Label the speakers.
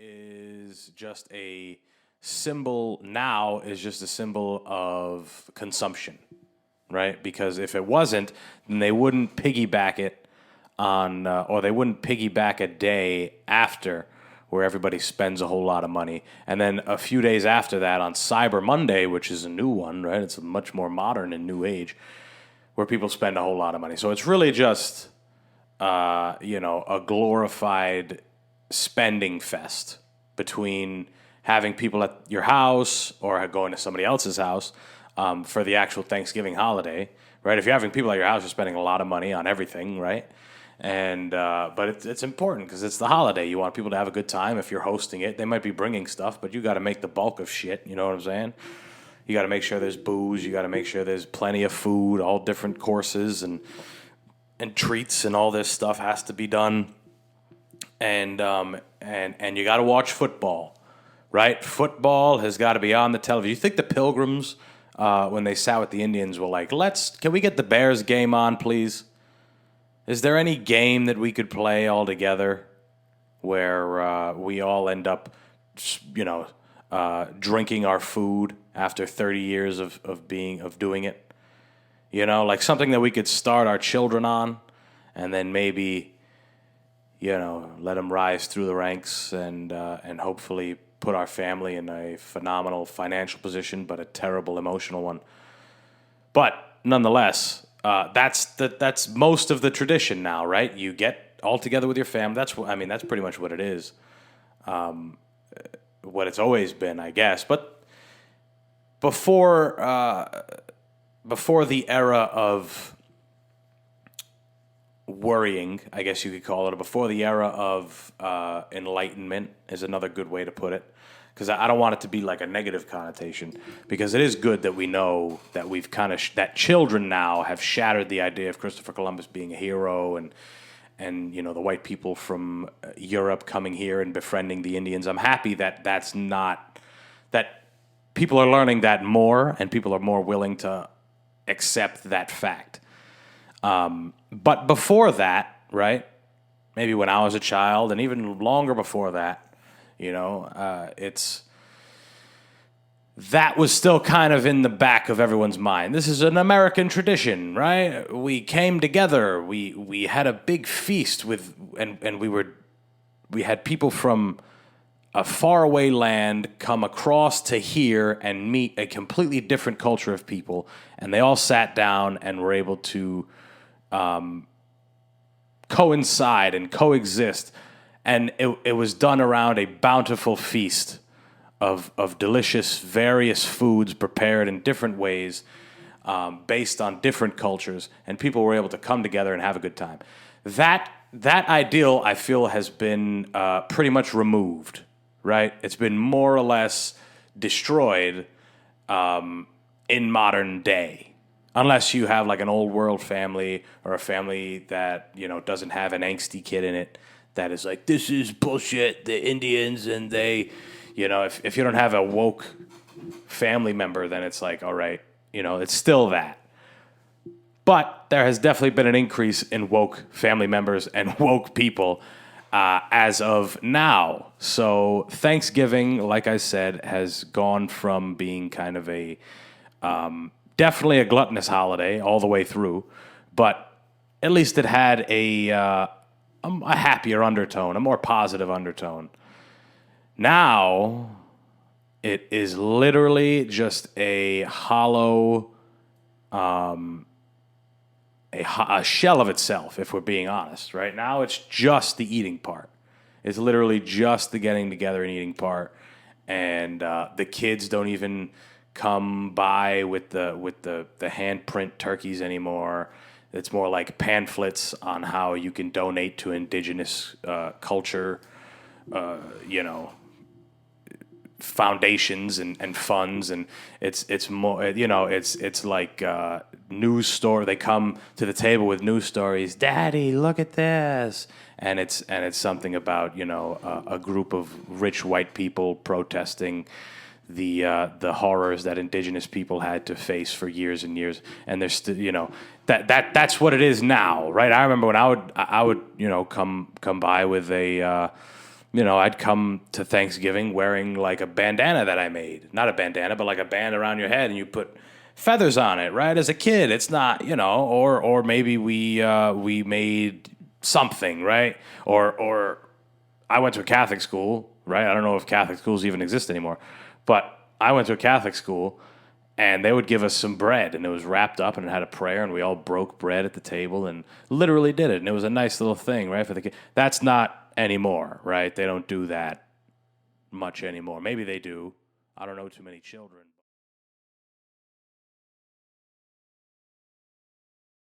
Speaker 1: is just a symbol now is just a symbol of consumption, right? Because if it wasn't, then they wouldn't piggyback it on, or they wouldn't piggyback a day after where everybody spends a whole lot of money. And then a few days after that on Cyber Monday, which is a new one, right? It's a much more modern and new age where people spend a whole lot of money. So it's really just, a glorified spending fest between having people at your house or going to somebody else's house for the actual Thanksgiving holiday, right? If you're having people at your house, you're spending a lot of money on everything, right? And but it's important because it's the holiday. You want people to have a good time. If you're hosting it, they might be bringing stuff, but you got to make the bulk of shit. You know what I'm saying? You got to make sure there's booze. You got to make sure there's plenty of food, all different courses and treats, and all this stuff has to be done. And you got to watch football, right? Football has got to be on the television. You think the Pilgrims, when they sat with the Indians, were like, can we get the Bears game on, please? Is there any game that we could play all together where we all end up, drinking our food after 30 years of doing it? Like something that we could start our children on, and then maybe, let them rise through the ranks and hopefully put our family in a phenomenal financial position, but a terrible emotional one. But nonetheless, that's most of the tradition now, right? You get all together with your family. That's pretty much what it is. What it's always been, I guess. But before the era of worrying, I guess you could call it, or before the era of enlightenment is another good way to put it. Because I don't want it to be like a negative connotation, because it is good that we know that we've that children now have shattered the idea of Christopher Columbus being a hero and the white people from Europe coming here and befriending the Indians. I'm happy that that people are learning that more, and people are more willing to accept that fact. But before that, right, maybe when I was a child and even longer before that, that was still kind of in the back of everyone's mind. This is an American tradition, right? We came together. We had a big feast and we had people from a faraway land come across to here and meet a completely different culture of people, and they all sat down and were able to coincide and coexist. And it was done around a bountiful feast of delicious, various foods prepared in different ways, based on different cultures, and people were able to come together and have a good time. That ideal, I feel, has been pretty much removed, right? It's been more or less destroyed in modern day. Unless you have like an old world family or a family that, doesn't have an angsty kid in it, that is like, this is bullshit, the Indians, and they, if you don't have a woke family member, then it's like, all right, it's still that. But there has definitely been an increase in woke family members and woke people as of now. So Thanksgiving, like I said, has gone from being kind of a definitely a gluttonous holiday all the way through, but at least it had a happier undertone, a more positive undertone. Now, it is literally just a hollow, a shell of itself, if we're being honest. Right now, it's just the eating part. It's literally just the getting together and eating part, and the kids don't even come by with the handprint turkeys anymore. It's more like pamphlets on how you can donate to indigenous culture, foundations and funds, and it's more, it's like news story. They come to the table with news stories. Daddy, look at this, and it's something about a group of rich white people protesting the horrors that indigenous people had to face for years and years, and there's still that's what it is now, right? I remember when I would come by with a I'd come to Thanksgiving wearing like a bandana that I made. Not a bandana, but like a band around your head, and you put feathers on it, right? As a kid, it's not, or maybe we made something, right? Or I went to a Catholic school, right? I don't know if Catholic schools even exist anymore, but I went to a Catholic school, and they would give us some bread, and it was wrapped up, and it had a prayer, and we all broke bread at the table, and literally did it, and it was a nice little thing, right, for the kid. That's not anymore, right? They don't do that much anymore. Maybe they do. I don't know too many children.